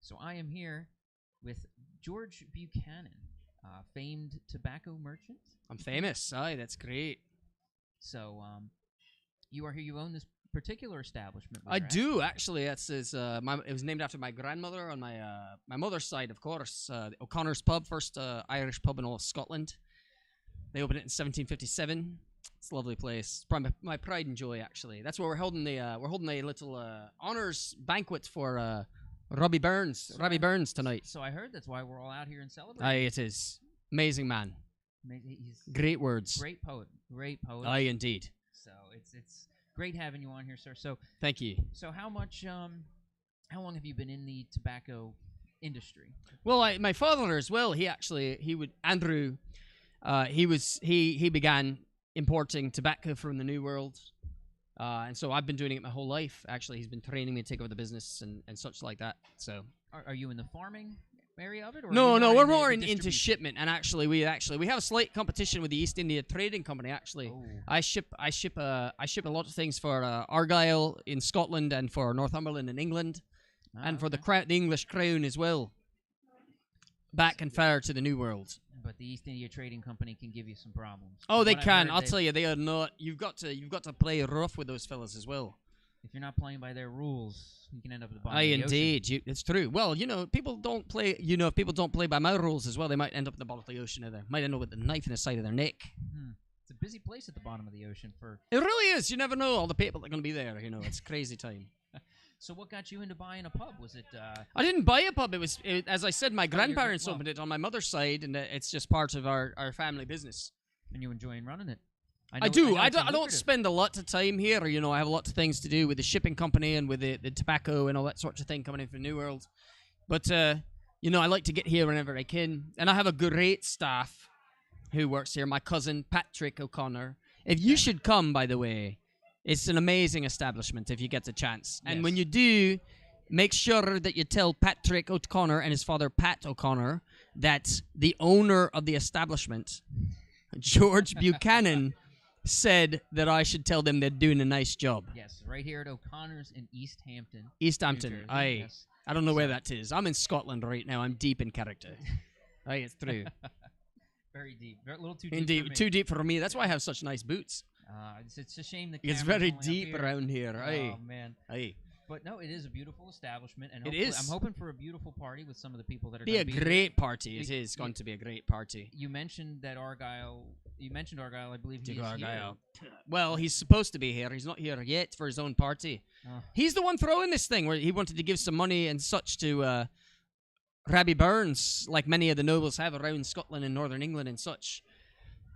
So I am here with George Buchanan, famed tobacco merchant. I'm famous. Aye, that's great. So you are here. You own this particular establishment. I do actually. It was named after my grandmother on my mother's side, of course. The O'Connor's Pub, first Irish pub in all of Scotland. They opened it in 1757. It's a lovely place. It's probably my pride and joy, actually. That's where we're holding a little honors banquet for Robbie Burns. Robbie Burns tonight. So I heard that's why we're all out here and celebrating. Aye, it is. Amazing man. He's great words. Great poet. Great poet. Aye, indeed. So it's great having you on here, sir. So thank you. So how long have you been in the tobacco industry? Well, my father as well. Andrew. He began importing tobacco from the New World, and so I've been doing it my whole life. Actually, he's been training me to take over the business and such like that. So, are you in the farming area of it? Or no, we're more into into shipment. And actually, we have a slight competition with the East India Trading Company. Actually, I ship a lot of things for Argyll in Scotland and for Northumberland in England, and for the English Crown as well. Back and far to the New World. But the East India Trading Company can give you some problems. Oh, they can. I'll tell you, they are not. You've got to play rough with those fellas as well. If you're not playing by their rules, you can end up at the bottom of the ocean. Indeed. It's true. Well, if people don't play by my rules as well, they might end up at the bottom of the ocean. Or they might end up with a knife in the side of their neck. It's a busy place at the bottom of the ocean. It really is. You never know all the people that are going to be there. It's crazy time. So what got you into buying a pub? Was it? I didn't buy a pub. As I said, my grandparents opened it on my mother's side, and it's just part of our family business. And you enjoying running it? I do. I don't spend a lot of time here. I have a lot of things to do with the shipping company and with the tobacco and all that sort of thing coming in from the New World. But I like to get here whenever I can, and I have a great staff who works here. My cousin Patrick O'Connor. If you should come, by the way. It's an amazing establishment if you get the chance. And when you do, make sure that you tell Patrick O'Connor and his father, Pat O'Connor, that the owner of the establishment, George Buchanan, said that I should tell them they're doing a nice job. Yes, right here at O'Connor's in East Hampton. East Hampton, aye. Yes. I don't know where that is. I'm in Scotland right now. I'm deep in character. Aye, it's true. Very deep. A little too deep Indeed, for me. Too deep for me. That's why I have such nice boots. It's a shame the it's very deep around here. Aye. Oh man. Aye. But no, it is a beautiful establishment, and it is. I'm hoping for a beautiful party with some of the people that are going to be a great party. It is going to be a great party. You mentioned that Argyll. You mentioned Argyll. I believe he's Argyll. Here. Well, he's supposed to be here. He's not here yet for his own party. He's the one throwing this thing where he wanted to give some money and such to Robbie Burns, like many of the nobles have around Scotland and Northern England and such.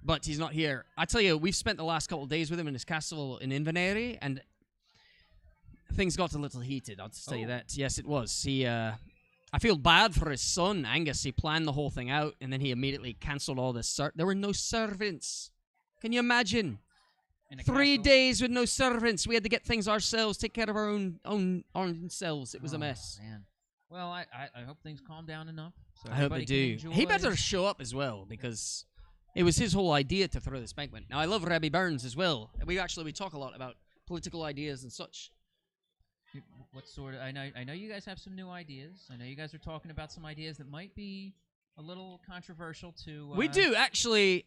But he's not here. I tell you, we've spent the last couple of days with him in his castle in Inverness, and things got a little heated, I'll just tell you that. Yes, it was. I feel bad for his son, Angus. He planned the whole thing out, and then he immediately cancelled all this. There were no servants. Can you imagine? 3 days with no servants. We had to get things ourselves, take care of our own selves. It was a mess. Man. Well, I hope things calm down enough. So I hope they do. He better show up as well, because it was his whole idea to throw this banquet. Now, I love Robbie Burns as well. We talk a lot about political ideas and such. What sort of? I know you guys have some new ideas. I know you guys are talking about some ideas that might be a little controversial to. We do actually.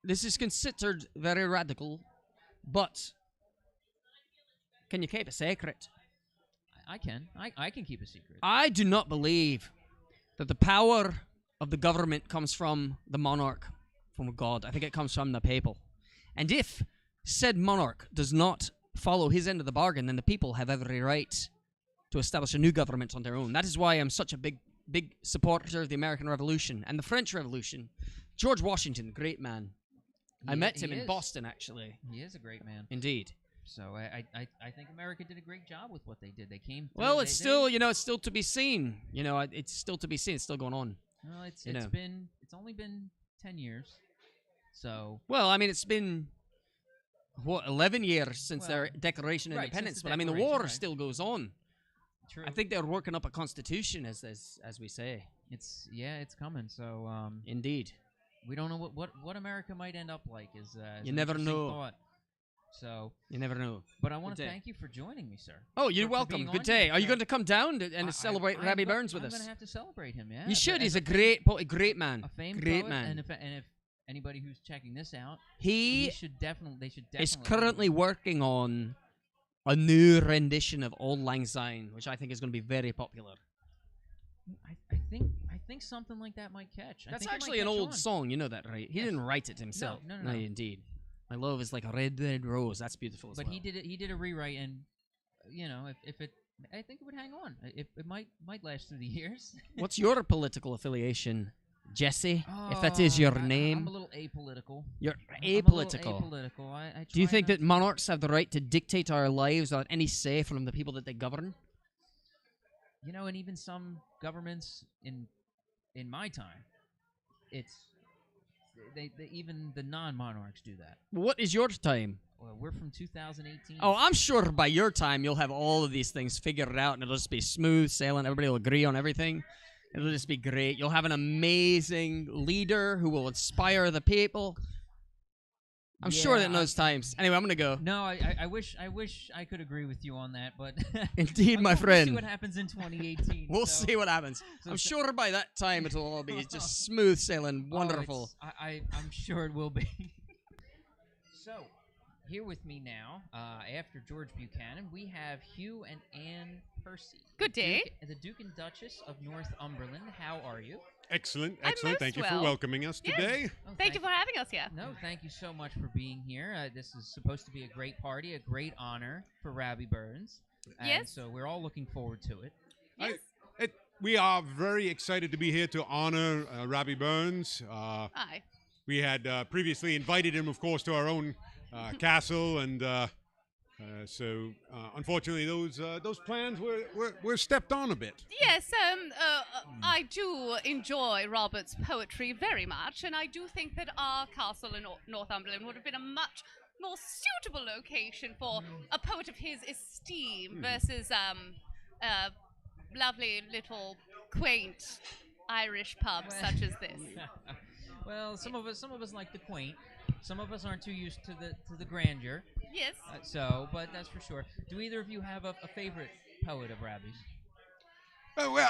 This is considered very radical, but can you keep a secret? I can. I can keep a secret. I do not believe that the power of the government comes from the monarch, from God. I think it comes from the people. And if said monarch does not follow his end of the bargain, then the people have every right to establish a new government on their own. That is why I'm such a big supporter of the American Revolution and the French Revolution. George Washington, great man. I met him in Boston, actually. He is a great man. Indeed. So I think America did a great job with what they did. They came. Well, it's still to be seen. It's still to be seen. It's still going on. Well, it's only been 10 years. So. Well, I mean, it's been 11 years since their Declaration of Independence, but I mean, the war still goes on. True. I think they're working up a constitution, as we say. It's coming. So. Indeed. We don't know what America might end up like. You never know. Thought. So you never know. But I want Good to day. thank you for joining me, sir. Oh, you're for welcome. being Good on day. here. Are you So going to come down and celebrate Rabbie Burns with I'm us? going to have to celebrate him. Yeah, You should. As He's a famed- great man. a famed Great poet, man. And if anybody who's checking this out, He they should definitely is currently working on a new rendition of Auld Lang Syne, which I think is going to be very popular. I think something like that might catch. That's I think it actually might an catch old on. song, you know that, right? He Yes. didn't write it himself. No. Indeed. My love is like a red, red rose. That's beautiful as But well. he did a rewrite, and if it, I think it would hang on. It might last through the years. What's your political affiliation, Jesse? If that is your name. I'm a little apolitical. You're I'm a apolitical. little apolitical. I Do you try think not that monarchs have the right to dictate our lives without any say from the people that they govern? and even some governments in my time, it's they even the non-monarchs do that. What is your time? Well, we're from 2018. Oh, I'm sure by your time you'll have all of these things figured out and it'll just be smooth sailing. Everybody will agree on everything. It'll just be great. You'll have an amazing leader who will inspire the people. I'm sure that in those times. Anyway, I'm going to go. No, I wish I could agree with you on that, but Indeed, my We'll friend. see what happens in 2018. We'll so- see what happens. so- I'm sure by that time it'll all be just smooth sailing, wonderful. I'm sure it will be. So, here with me now, after George Buchanan, we have Hugh and Anne Percy. Good day. The Duke and Duchess of Northumberland. How are you? Excellent. I'm most Thank you well. for welcoming us Yes. today. Oh, Thank you for having us here. No, thank you so much for being here. This is supposed to be a great party, a great honor for Rabbie Burns. And Yes. so we're all looking forward to it. Yes. We are very excited to be here to honor Rabbie Burns. Aye. We had previously invited him, of course, to our own castle, and so unfortunately, those plans were stepped on a bit. Yes, I do enjoy Robert's poetry very much, and I do think that our castle in Northumberland would have been a much more suitable location for a poet of his esteem versus lovely little quaint Irish pubs such as this. Well, some of us like the quaint. Some of us aren't too used to the grandeur. Yes. But that's for sure. Do either of you have a favorite poet of Rabbie's? Well,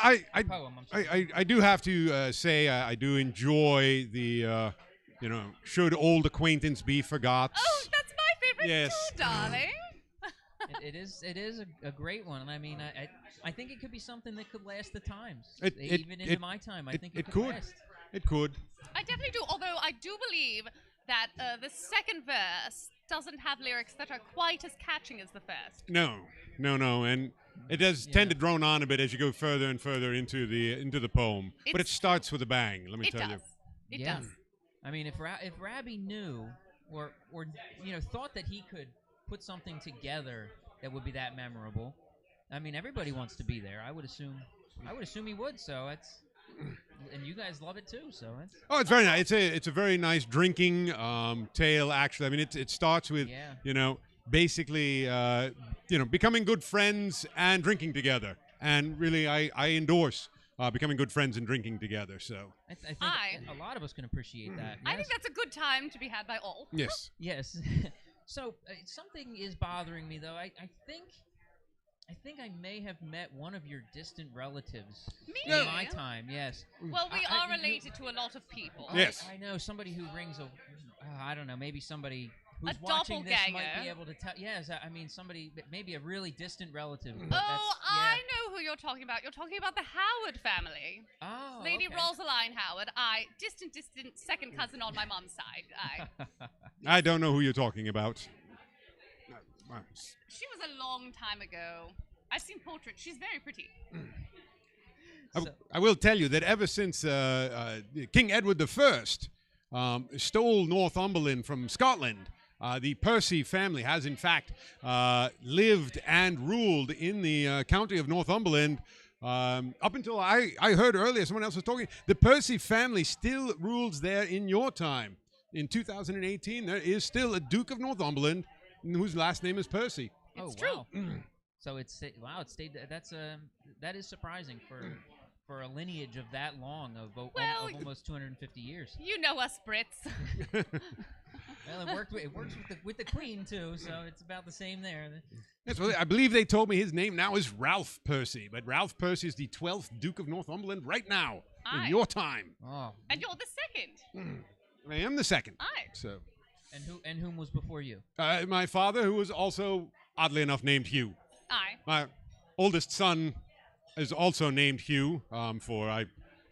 Poem, I'm sorry. I do have to say I do enjoy the should old acquaintance be forgot. Oh, that's my favorite Yes. too, darling. It is a great one, and I mean I think it could be something that could last the times. It- Even into it- my time, I it- think it it could. last. It could. I definitely do, although I do believe that the second verse doesn't have lyrics that are quite as catching as the first. No, and it does tend to drone on a bit as you go further and further into the poem. But it It's- starts with a bang. Let me It tell does. you. It Yeah. does. I mean, if Rabbie knew or thought that he could put something together that would be that memorable, I mean, everybody wants to be there. I would assume he would. So and you guys love it too. So it's Oh, it's very nice. It's a very nice drinking tale. Actually, I mean, it starts with basically becoming good friends and drinking together. And really, I endorse becoming good friends and drinking together. So I think Aye. a lot of us can appreciate that. I yes? think that's a good time to be had by all. yes. Yes. So something is bothering me though. I think I may have met one of your distant relatives Me? in my time. Yes. Well, we I- are you- related to a lot of people. Yes. I know somebody who rings a. I don't know. Maybe somebody who's A watching this might doppelganger. be able to tell. Yes, I mean somebody, maybe a really distant relative. but Oh, that's- I yeah. know who you're talking about. You're talking about the Howard family. Oh, Lady okay. Rosaline Howard. Distant second cousin on my mom's side. I don't know who you're talking about. She was a long time ago. I've seen portraits. She's very pretty. I will tell you that ever since King Edward I stole Northumberland from Scotland, the Percy family has in fact lived and ruled in the county of Northumberland up until I heard earlier, someone else was talking, the Percy family still rules there in your time. In 2018, there is still a Duke of Northumberland whose last name is Percy. Oh, It's true. wow. So it stayed. That is surprising for a lineage of that long of Well, almost 250 years. You know us Brits. Well, it works with the queen too, so it's about the same there. Yes, well, I believe they told me his name now is Ralph Percy, but Ralph Percy is the 12th Duke of Northumberland right now Aye. in your time. Oh, And you're the second. I am the second. Aye. So, and whom was before you? my father, who was also oddly enough named Hugh. Aye. My oldest son is also named Hugh. For I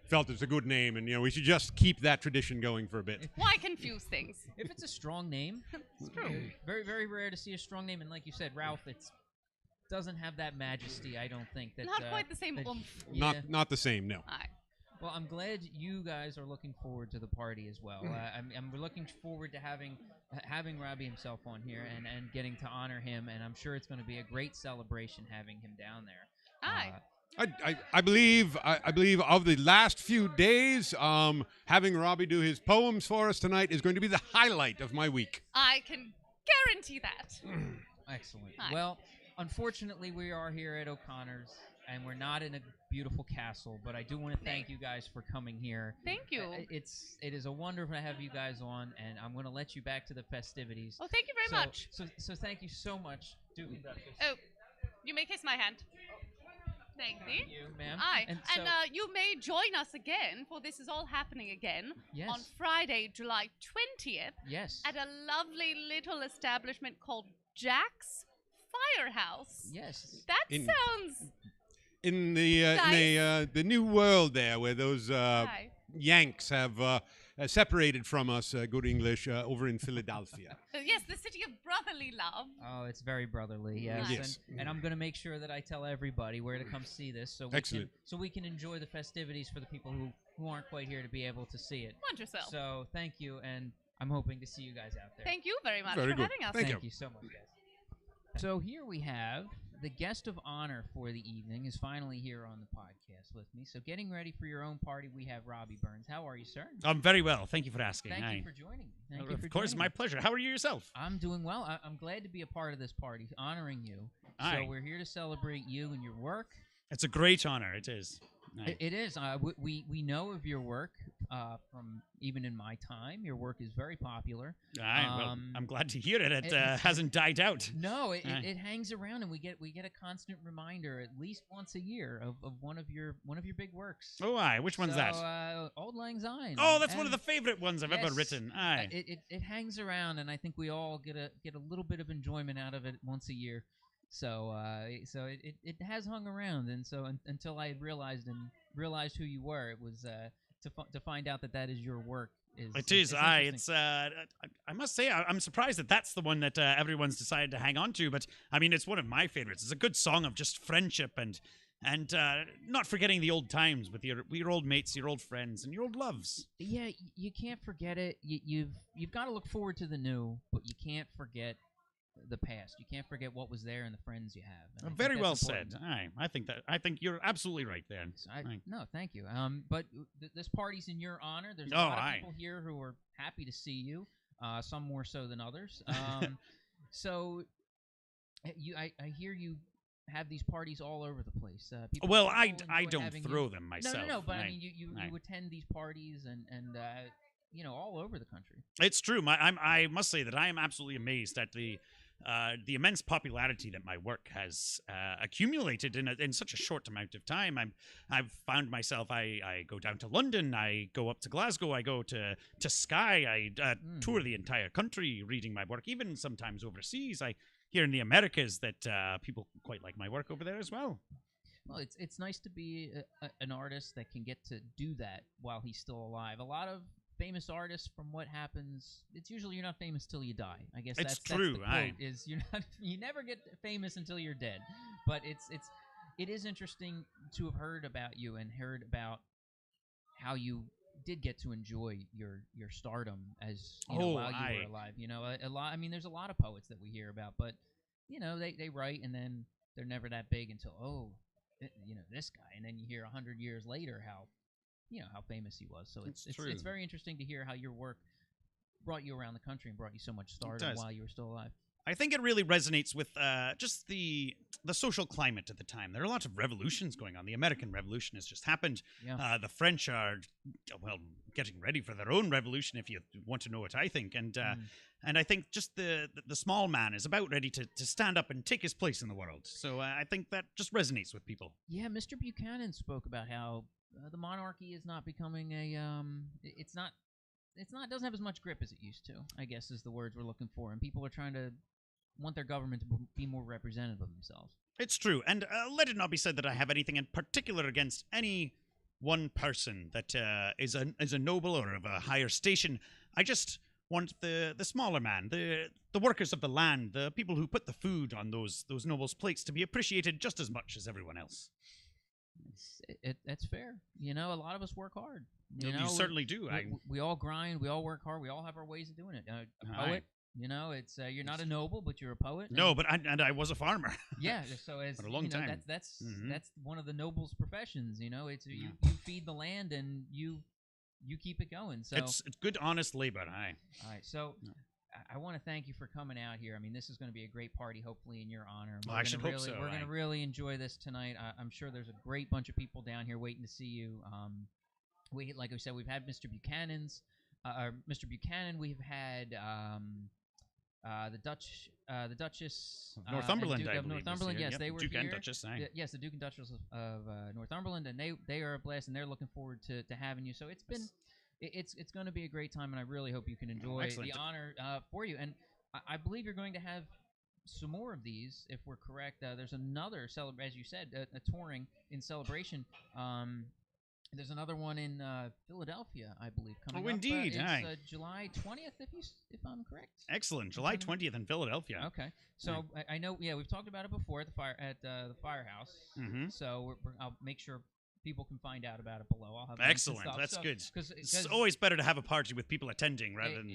felt it's a good name, and we should just keep that tradition going for a bit. Why confuse things? If it's a strong name, It's true. very very rare to see a strong name, and like you said, Ralph, it doesn't have that majesty. I don't think that Not quite the same that- oomph. Yeah. Not the same, no. Aye. Well, I'm glad you guys are looking forward to the party as well. I'm looking forward to having Robbie himself on here and getting to honor him, and I'm sure it's going to be a great celebration having him down there. Aye. I believe of the last few days, having Robbie do his poems for us tonight is going to be the highlight of my week. I can guarantee that. Excellent. Hi. Well, unfortunately, we are here at O'Connor's, and we're not in a beautiful castle, but I do want to thank you guys for coming here. Thank you. It is a wonderful to have you guys on, and I'm going to let you back to the festivities. Oh, thank you very much. So thank you so much, Duke and Duchess. Oh, you may kiss my hand. Thank Thank you. you, ma'am. Aye. And And you may join us again, for this is all happening again, Yes. on Friday, July 20th, Yes. at a lovely little establishment called Jack's Firehouse. Yes. That In- sounds In the Nice. the new world there, where those Aye. Yanks have separated from us, good English, over in Philadelphia. Yes, the city of brotherly love. Oh, it's very brotherly, yes. Yes. And I'm going to make sure that I tell everybody where to come see this, so Excellent. we can enjoy the festivities for the people who aren't quite here to be able to see it. Mind yourself. So thank you, and I'm hoping to see you guys out there. Thank you very much Very for good. having us. Thank Thank you so much, guys. So here we have the guest of honor for the evening is finally here on the podcast with me. So getting ready for your own party, we have Robbie Burns. How are you, sir? I'm very well. Thank you for asking. Thank Aye. you for joining me. Thank you for Of course, joining my me. pleasure. How are you yourself? I'm doing well. I'm glad to be a part of this party, honoring you. Aye. So we're here to celebrate you and your work. It's a great honor. It is. Aye. It is. We know of your work from even in my time. Your work is very popular. Aye, well, Um, I'm glad to hear it. It it- hasn't died out. No, it Aye. hangs around, and we get a constant reminder at least once a year of one of your big works. Oh, aye. Which one's So, that? Auld Lang Syne. Oh, that's one of And the favorite ones I've ever yes, written. Aye. It hangs around, and I think we all get a little bit of enjoyment out of it once a year. So it has hung around, and so until I had realized who you were, it was to find out that is your work. It is. Aye. interesting. It's. I must say, I'm surprised that that's the one that everyone's decided to hang on to. But I mean, it's one of my favorites. It's a good song of just friendship and not forgetting the old times with your old mates, your old friends, and your old loves. Yeah, you can't forget it. You've got to look forward to the new, but you can't forget the past. You can't forget what was there and the friends you have. And I think Very that's well important. said. Aye. I think you're absolutely right there. So Aye. no, thank you. But this party's in your honor. There's a Oh, lot of aye. people here who are happy to see you. Some more so than others. So, I hear you have these parties all over the place. People, Well, people I enjoy don't having throw you. them myself. No. But I Aye. mean, you Aye. attend these parties and all over the country. It's true. I must say that I am absolutely amazed at the immense popularity that my work has accumulated in such a short amount of time. I've found myself. I go down to London. I go up to Glasgow. I go to Skye. I tour the entire country reading my work. Even sometimes overseas. I hear in the Americas that people quite like my work over there as well. Well, it's nice to be an artist that can get to do that while he's still alive. A lot of famous artists, from what happens, it's usually you're not famous till you die. I guess It's that's true, the quote, aye. is you never get famous until you're dead. But it is interesting to have heard about you and heard about how you did get to enjoy your stardom as while you aye. were alive. A lot. I mean, there's a lot of poets that we hear about, but they write and then they're never that big until this guy, and then you hear 100 years later how famous he was. So It's it's true. very interesting to hear how your work brought you around the country and brought you so much stardom does. while you were still alive. I think it really resonates with just the social climate at the time. There are lots of revolutions going on. The American Revolution has just happened. Yeah. The French are, well, getting ready for their own revolution, if you want to know what I think. And I think just the small man is about ready to stand up and take his place in the world. So I think that just resonates with people. Yeah, Mr. Buchanan spoke about how the monarchy is not becoming it doesn't have as much grip as it used to, I guess is the words we're looking for. And people are trying to want their government to be more representative of themselves. It's true. And let it not be said that I have anything in particular against any one person that is a noble or of a higher station. I just want the smaller man, the workers of the land, the people who put the food on those nobles' plates to be appreciated just as much as everyone else. That's fair. You know, a lot of us work hard. You certainly do. We all grind. We all work hard. We all have our ways of doing it. A poet, you know, it's you're not a noble, but you're a poet. No, but I was a farmer. Yeah, so as for a long time. That's one of the nobles' professions. You know, it's you feed the land and you keep it going. So it's good, honest labor. All right, so. I want to thank you for coming out here. I mean, this is going to be a great party, hopefully, in your honor. I should hope so. We're going to really enjoy this tonight. I'm sure there's a great bunch of people down here waiting to see you. Like I said, we've had Mr. Buchanan's, Mr. Buchanan. We've had the Duchess of Northumberland, Duke I of believe Northumberland. Yes, yep, they were Duke here. And Duchess, yes, the Duke and Duchess of Northumberland, and they are a blast, and they're looking forward to having you. So it's been. It's going to be a great time, and I really hope you can enjoy the honor for you. And I believe you're going to have some more of these, if we're correct. There's another, as you said, a touring in celebration. There's another one in Philadelphia, I believe, coming up. Oh, indeed. It's July 20th, if I'm correct. Excellent. July 20th in Philadelphia. Okay. So I know, we've talked about it before at the firehouse. Mm-hmm. So I'll make sure people can find out about it below. I'll have excellent. That's good. It's always better to have a party with people attending rather than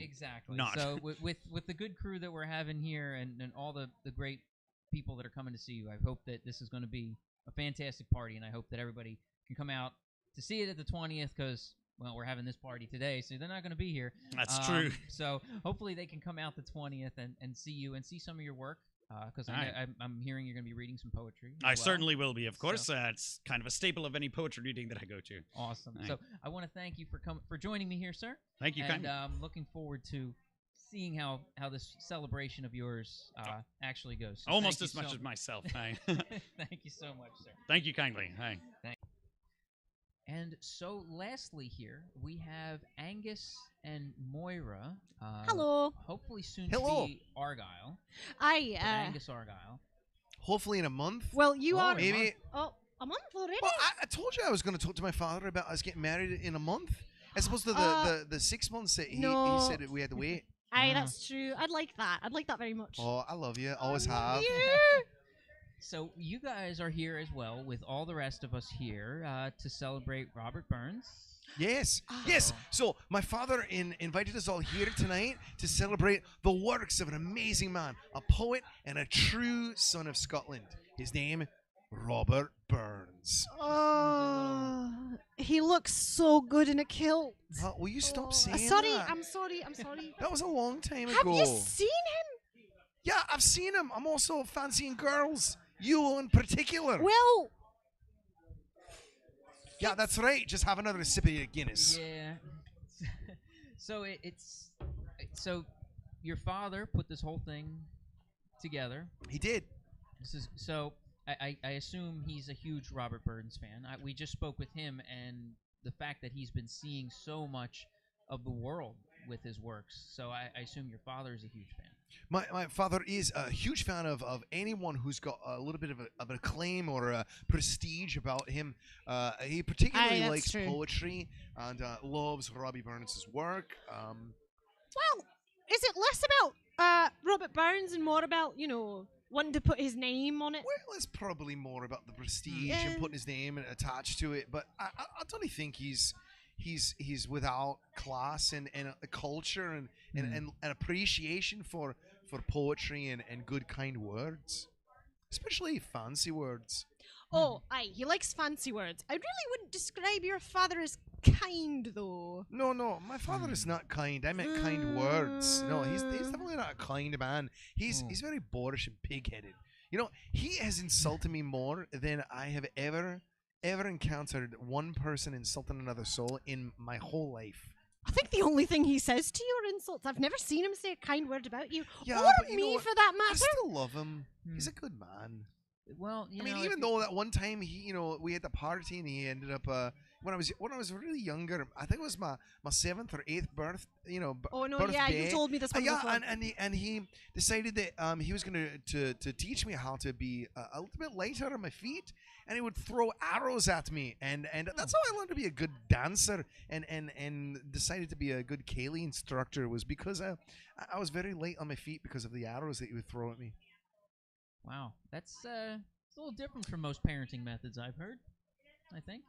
not. So with the good crew that we're having here and all the great people that are coming to see you, I hope that this is going to be a fantastic party, and I hope that everybody can come out to see it at the 20th because, well, we're having this party today, so they're not going to be here. That's true. So hopefully they can come out the 20th and see you and see some of your work. Because I'm hearing you're going to be reading some poetry. I certainly will be, of course. It's kind of a staple of any poetry reading that I go to. Awesome. So I want to thank you for joining me here, sir. Thank you, and I'm looking forward to seeing how this celebration of yours actually goes. So almost as much as myself. Thank you so much, sir. Thank you kindly. Hi. And so, lastly, here we have Angus and Moira. Hello. Hopefully soon to be Argyle. Angus Argyle. Hopefully in a month. Well, you are maybe. Oh, a month already. Well, I told you I was going to talk to my father about us getting married in a month. As opposed to the 6 months that he said that we had to wait. Aye, that's true. I'd like that. I'd like that very much. Oh, I love you. Always have. So you guys are here as well with all the rest of us here to celebrate Robert Burns. Yes, yes. So my father invited us all here tonight to celebrate the works of an amazing man, a poet and a true son of Scotland. His name, Robert Burns. Oh, he looks so good in a kilt. Will you stop saying sorry, that? I'm sorry. That was a long time ago. Have you seen him? Yeah, I've seen him. I'm also fancying girls. You in particular. Well. Yeah, that's right. Just have another sip of your Guinness. Yeah. So your father put this whole thing together. He did. I assume he's a huge Robert Burns fan. We just spoke with him, and the fact that he's been seeing so much of the world with his works. So I assume your father is a huge fan. My father is a huge fan of anyone who's got a little bit of an acclaim or a prestige about him. He particularly likes poetry and loves Robbie Burns' work. Well, is it less about Robert Burns and more about, wanting to put his name on it? Well, it's probably more about the prestige and putting his name attached to it. But I don't think he's without class and a culture and an appreciation for poetry and good kind words, especially fancy words. Oh, aye, he likes fancy words. I really wouldn't describe your father as kind, though. No, my father is not kind. I meant kind words. No, he's definitely not a kind man. He's very boorish and pig-headed. You know, he has insulted me more than I have ever encountered one person insulting another soul in my whole life. I think the only thing he says to you are insults. I've never seen him say a kind word about you. Yeah, or but you know me, what? for that I matter. still love him. He's a good man. Well, I mean, even though that one time we had the party and he ended up when I was really younger, I think it was my 7th or 8th birth, Oh, no, birthday. yeah, you told me this one before. and he decided that he was going to teach me how to be a little bit lighter on my feet, and he would throw arrows at me, and that's how I learned to be a good dancer and decided to be a good Kaylee instructor, was because I was very light on my feet because of the arrows that he would throw at me. Wow, that's it's a little different from most parenting methods I've heard, I think.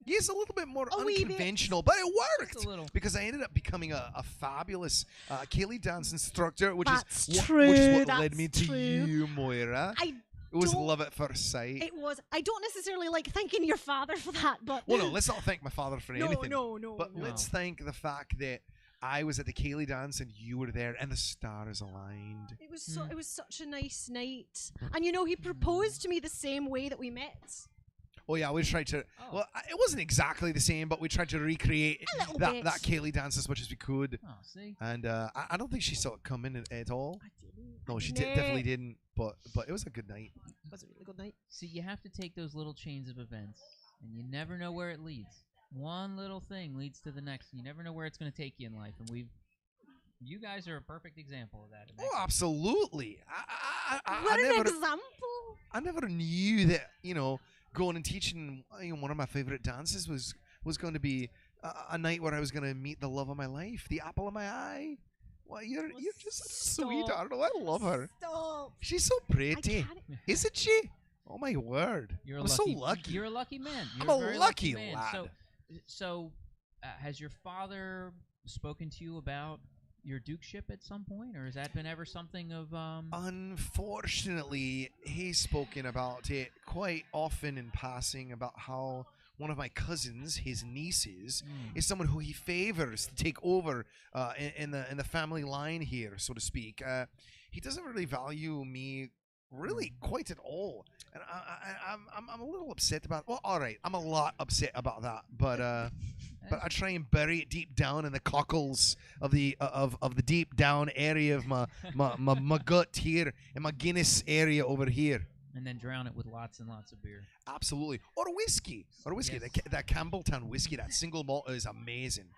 He's a little bit more A wee bit. unconventional, but it worked Just a little. because I ended up becoming a fabulous Kaylee dance instructor, which That's is true, which is what led that's me to true. you, Moira. It was don't- love at first sight. It was. I don't necessarily like thanking your father for that, but Well, no, let's not thank my father for anything. no. But no. let's thank the fact that I was at the Kaylee dance and you were there, and the stars aligned. It was it was such a nice night, and he proposed to me the same way that we met. Oh yeah, we tried to. Oh. Well, it wasn't exactly the same, but we tried to recreate A little that bit. Kaylee dance as much as we could. Oh, see? And I don't think she saw it coming at all. I didn't. No, she Nah. definitely didn't. But it was a good night. It was a really good night. See, you have to take those little chains of events, and you never know where it leads. One little thing leads to the next, and you never know where it's going to take you in life. And you guys are a perfect example of that. in Oh, that absolutely. What I an never, example! I never knew that going and teaching one of my favorite dances was going to be a night where I was going to meet the love of my life, the apple of my eye. Well, you're just a sweetheart. Oh, I love her. Stop. She's so I pretty, can't. isn't she? Oh my word! You're a I'm lucky, so lucky. You're a lucky man. I'm You're a very lucky man. lad. So has your father spoken to you about your dukeship at some point, or has that been ever something of Unfortunately, he's spoken about it quite often in passing about how one of my cousins, his nieces, is someone who he favors to take over in the family line here, so to speak. He doesn't really value me really quite at all, and I'm a little upset about. Well, all right, I'm a lot upset about that, but I try and bury it deep down in the cockles of the deep down area of my gut here and my Guinness area over here. and then drown it with lots and lots of beer. Absolutely, or whiskey. Yes. That Campbelltown whiskey, that single malt is amazing.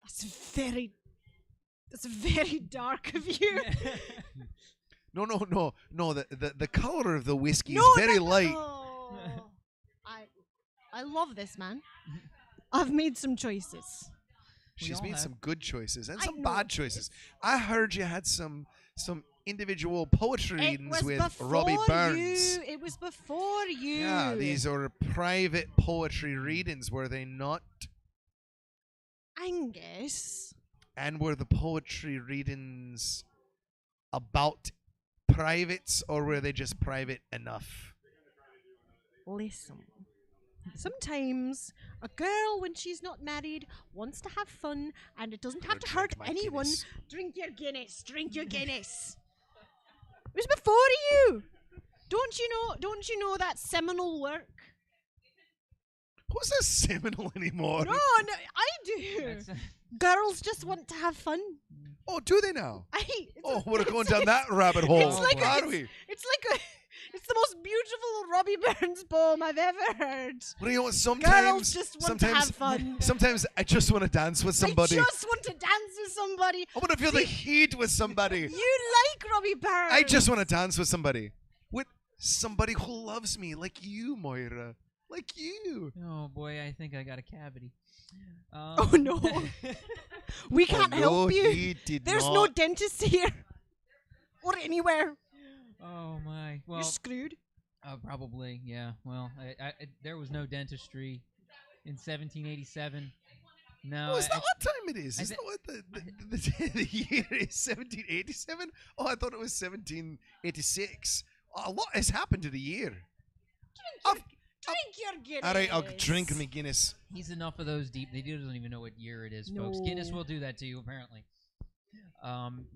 That's very dark of you. No. The color of the whiskey No, is very light. Oh, I love this man. I've made some choices. We She's all made have. some good choices and I some know. bad choices. I heard you had some individual poetry It readings was with before Robbie Burns. you. It was before you. Yeah, these are private poetry readings, were they not? Angus. And were the poetry readings about privates, or were they just private enough? Listen. Sometimes a girl, when she's not married, wants to have fun, and it doesn't have to Drink hurt my anyone. Guinness. Drink your Guinness. Drink your Guinness. It was before you. Don't you know that seminal work? Who's a seminal anymore? No, I do. That's, Girls just want to have fun. Oh, do they now? It's Oh, a- we're it's- going down that rabbit hole. It's like are a, we? it's like it's the most beautiful Robbie Burns poem I've ever heard. Well, you know what? Girls Sometimes, just want to have sometimes, fun. sometimes I just want to dance with somebody. I just want to dance with somebody. I want to feel the heat with somebody. You like Robbie Burns. I just want to dance with somebody. With somebody who loves me, like you, Moira. Like you. oh boy, I think I got a cavity. Oh no. We can't no, help you. he did There's not. no dentist here. Or anywhere. Oh my. Well, You're screwed. probably, yeah. Well, there was no dentistry in 1787. No. Oh, is that what time it is? I Is thi- that what the year is? 1787? Oh, I thought it was 1786. A lot has happened to the year. Drink your Guinness. All right, I'll drink my Guinness. He's enough of those deep. He doesn't even know what year it is, folks. No. Guinness will do that to you, apparently.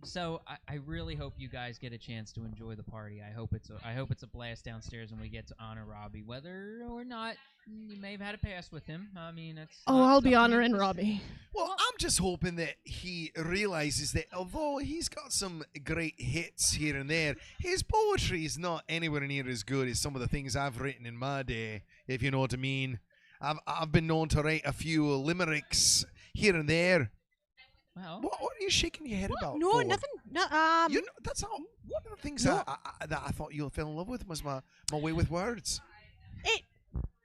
So I really hope you guys get a chance to enjoy the party. I hope it's a blast downstairs, and we get to honor Robbie, whether or not you may have had a pass with him. I mean, it's. Oh, I'll be honoring Robbie. Well, I'm just hoping that he realizes that although he's got some great hits here and there, his poetry is not anywhere near as good as some of the things I've written in my day, if you know what I mean. I've been known to write a few limericks here and there. Well, What are you shaking your head about? No, for? nothing. No, You know, that's all. One of the things No. that I thought you fell in love with was my way with words.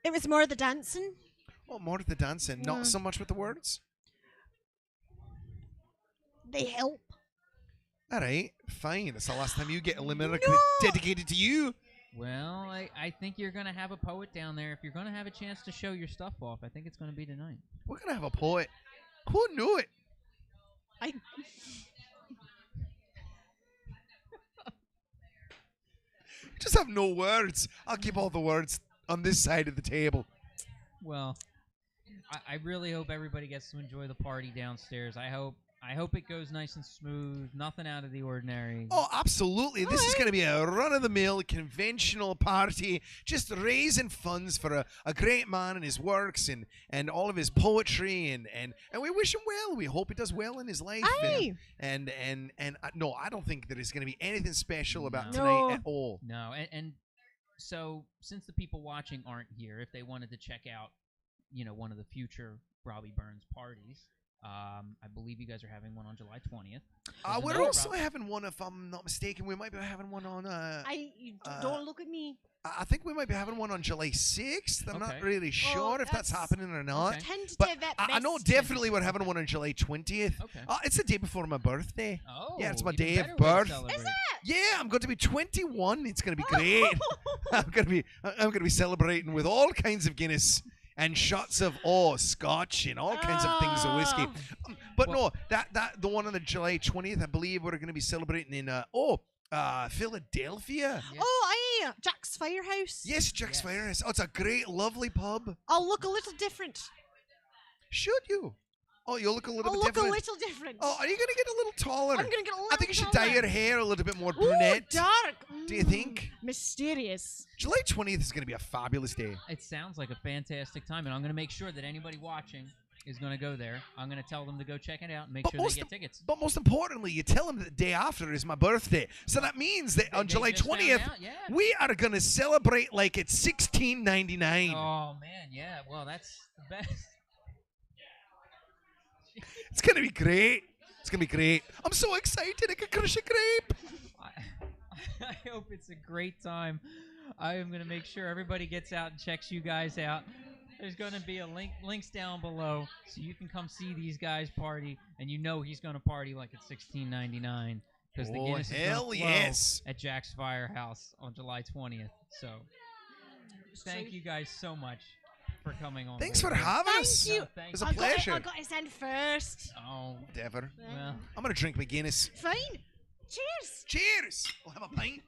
It was more the dancing. Oh, more with the dancing, not so much with the words. They help. All right, fine. It's the last time you get a limerick No. dedicated to you. well, I think you're gonna have a poet down there. If you're gonna have a chance to show your stuff off, I think it's gonna be tonight. We're gonna have a poet. Who knew it? I. Just have no words. I'll keep all the words on this side of the table. Well, I really hope everybody gets to enjoy the party downstairs. I hope it goes nice and smooth, nothing out of the ordinary. Oh, absolutely. This is going to be a run-of-the-mill, conventional party, just raising funds for a great man and his works and all of his poetry, and we wish him well. We hope he does well in his life. Aye. And no, I don't think there is going to be anything special about No. tonight No. at all. No, and so since the people watching aren't here, if they wanted to check out, one of the future Robbie Burns parties, I believe you guys are having one on July 20th. There's We're another also Rob- having one, if I'm not mistaken. We might be having one on. Don't look at me. I think we might be having one on July 6th. I'm not Okay. really sure if that's that's- happening or not. Okay. Tentative But at I know best. definitely we're having one on July 20th. Okay. It's the day before my birthday. Oh, Yeah, it's my even day of better way to birth. celebrate. Is it? Yeah, I'm going to be 21. It's going to be great. I'm going to be celebrating with all kinds of Guinness and shots of scotch and all kinds of things of whiskey. But no, that the one on the July 20th, I believe we're going to be celebrating in Philadelphia. Yeah. Oh, Jack's Firehouse. Yes, Jack's Yes. Firehouse. Oh, it's a great, lovely pub. I'll look a little different. Should you? Oh, you'll look a little I'll bit look different. a little different. Oh, are you going to get a little taller? I'm gonna get a little. I think you should dye your hair a little bit more brunette. Dark. Do you think? Mysterious. July 20th is going to be a fabulous day. It sounds like a fantastic time, and I'm going to make sure that anybody watching is going to go there. I'm going to tell them to go check it out and make But sure they most get of- tickets. But most importantly, you tell them that the day after is my birthday. So that means that on They July just found 20th, out, yeah. we are going to celebrate like it's 1699. Oh man, yeah. Well, that's the best. It's going to be great. It's going to be great. I'm so excited. I could crush a grape. I hope it's a great time. I am going to make sure everybody gets out and checks you guys out. There's going to be a links down below, so you can come see these guys party, and he's going to party like it's 1699 because the Oh, Guinness is hell going to flow yes. at Jack's Firehouse on July 20th. So, thank you guys so much for coming on. Thanks for board. having Thank us. you. No, thank It's a you. pleasure. I got his end first. Oh, Whatever. well. I'm going to drink my Guinness. Fine. Cheers. Cheers. We'll have a pint.